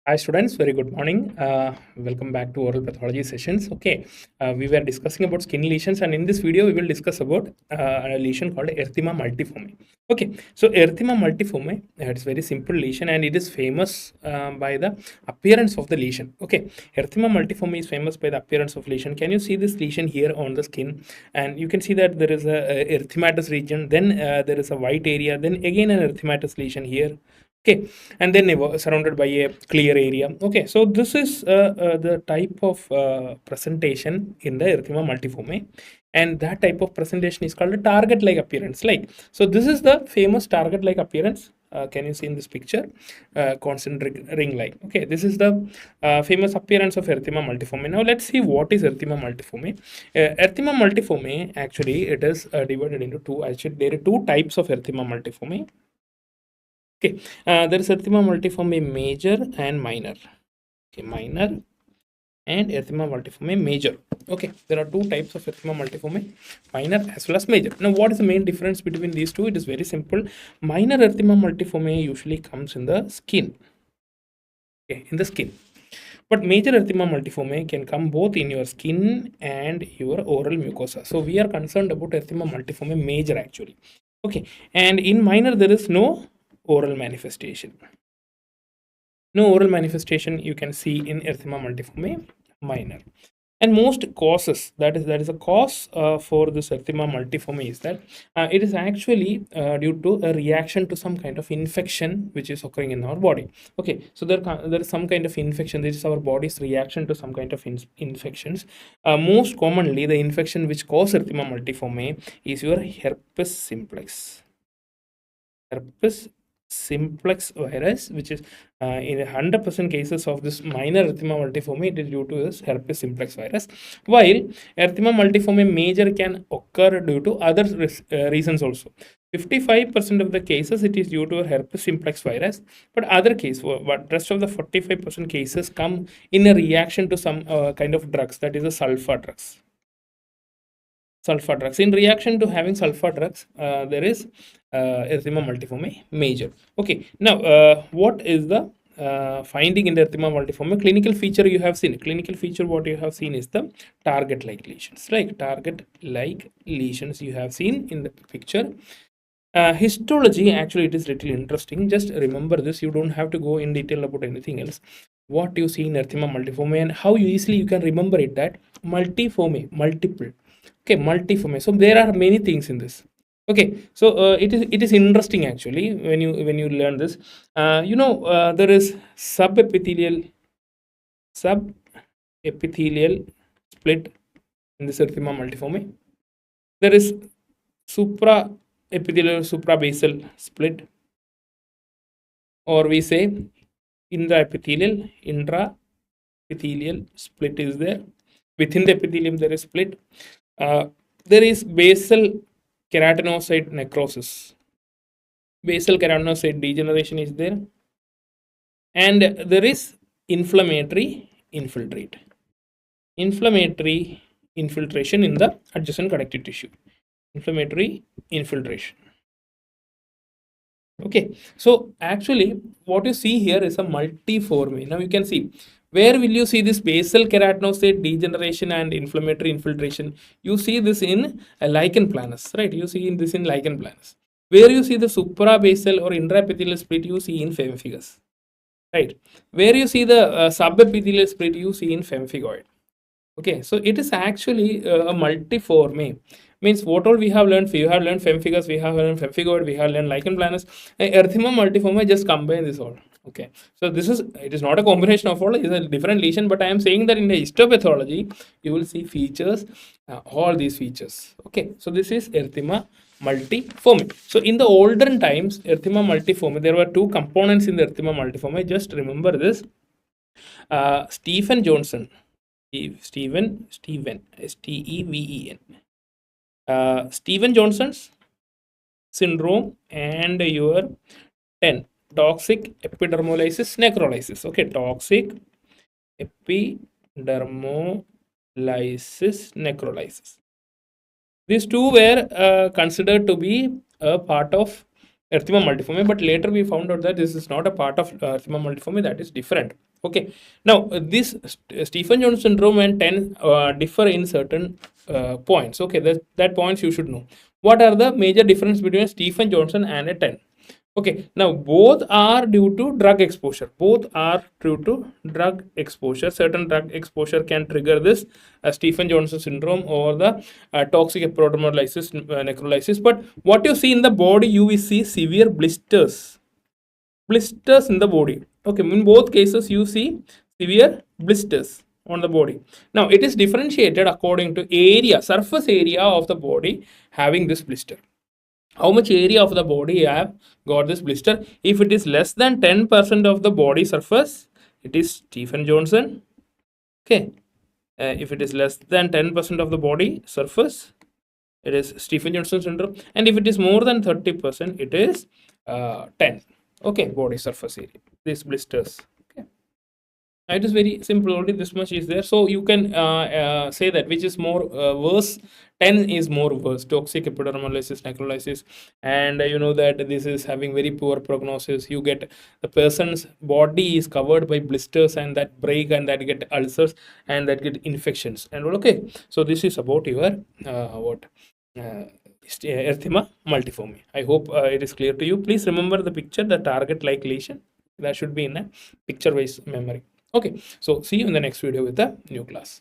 Hi students, very good morning. Welcome back to oral pathology sessions. Okay, we were discussing about skin lesions, and in this video we will discuss about a lesion called erythema multiforme. Okay, so erythema multiforme, it's very simple lesion and it is famous by the appearance of the lesion. Okay, erythema multiforme is famous by the appearance of lesion. Can you see this lesion here on the skin? And you can see that there is a erythematous region, then there is a white area, then again an erythematous lesion here. Okay, and then surrounded by a clear area. Okay, so this is the type of presentation in the erythema multiforme, and that type of presentation is called a target like appearance. Like, so this is the famous target like appearance. Can you see in this picture? Concentric ring like. Okay, this is the famous appearance of erythema multiforme. Now let's see what is erythema multiforme. Erythema multiforme, actually it is divided into two. Actually there are two types of erythema multiforme. Okay, there is erythema multiforme major and minor. Okay, minor and erythema multiforme major. Okay, there are two types of erythema multiforme, minor as well as major. Now, what is the main difference between these two? It is very simple. Minor erythema multiforme usually comes in the skin. Okay, in the skin. But major erythema multiforme can come both in your skin and your oral mucosa. So we are concerned about erythema multiforme major actually. Okay, and in minor there is no oral manifestation. No oral manifestation you can see in erythema multiforme minor. And most causes, that is a cause for this erythema multiforme is that it is actually due to a reaction to some kind of infection which is occurring in our body. Okay, so there is some kind of infection. This is our body's reaction to some kind of infections. Most commonly, the infection which causes erythema multiforme is your herpes simplex. Herpes simplex virus, which is in 100% cases of this minor erythema multiforme, it is due to this herpes simplex virus, while erythema multiforme major can occur due to other reasons also. 55% of the cases it is due to a herpes simplex virus, but other case, but rest of the 45% cases come in a reaction to some kind of drugs, that is the sulfa drugs. Sulfa drugs. In reaction to having sulfa drugs, there is erythema multiforme major. Okay, now what is the finding in the erythema multiforme? Clinical feature you have seen. Clinical feature what you have seen is the target-like lesions. Like target-like lesions you have seen in the picture. Histology, actually it is little interesting. Just remember this. You don't have to go in detail about anything else. What you see in erythema multiforme and how easily you can remember it, that multiforme, multiple. Okay, multiforme. So there are many things in this. Okay, so it is interesting actually when you learn this. There is subepithelial split in this erythema multiforme. There is supraepithelial suprabasal split, or we say intraepithelial split is there. Within the epithelium there is split. There is basal keratinocyte necrosis. Basal keratinocyte degeneration is there. And there is inflammatory infiltrate. Inflammatory infiltration in the adjacent connective tissue. Inflammatory infiltration. Okay, so actually what you see here is a multiforme. Now you can see, where will you see this basal keratinocyte degeneration and inflammatory infiltration? You see this in a lichen planus, right? You see this in lichen planus. Where you see the suprabasal or intraepithelial split, you see in pemphigus, right? Where you see the subepithelial split, you see in pemphigoid. Okay, so it is actually a multiforme. Means what all we have learned, we have learned pemphigus, we have learned pemphigoid, we have learned lichen planus. Erythema multiforme just combine this all. Okay, so it is not a combination of all, it is a different lesion, but I am saying that in the histopathology you will see features, all these features. Okay, so this is erythema multiforme. So in the olden times, erythema multiforme, there were two components in the erythema multiforme. Just remember this. Stephen Johnson, Steven, Steven. Steven Johnson's syndrome and your 10 toxic epidermolysis necrolysis. Okay, toxic epidermolysis necrolysis. These two were considered to be a part of erythema multiforme, but later we found out that this is not a part of erythema multiforme, that is different. Okay, now this Stephen-Jones syndrome and 10 differ in certain points. Okay, that points you should know. What are the major difference between Stephen-Jones and a 10? Okay, now both are due to drug exposure. Both are due to drug exposure. Certain drug exposure can trigger this Stephen-Jones syndrome or the toxic epidermolysis necrolysis. But what you see in the body, you will see severe blisters in the body. Okay, in both cases you see severe blisters on the body. Now it is differentiated according to area, surface area of the body having this blister. How much area of the body have got this blister? If it is less than 10% of the body surface, it is Stephen Johnson. Okay, if it is less than 10% of the body surface, it is Stephen Johnson syndrome, and if it is more than 30%, it is 10. Okay, body surface area, these blisters. Okay, it is very simple, only this much is there, so you can say that which is more worse. 10 is more worse, toxic epidermolysis necrolysis, and you know that this is having very poor prognosis. You get the person's body is covered by blisters and that break and that get ulcers and that get infections and all. Okay, so this is about your what erythema multiforme. I hope it is clear to you. Please remember the picture, the target like lesion, that should be in a picture wise memory. Okay, so see you in the next video with a new class.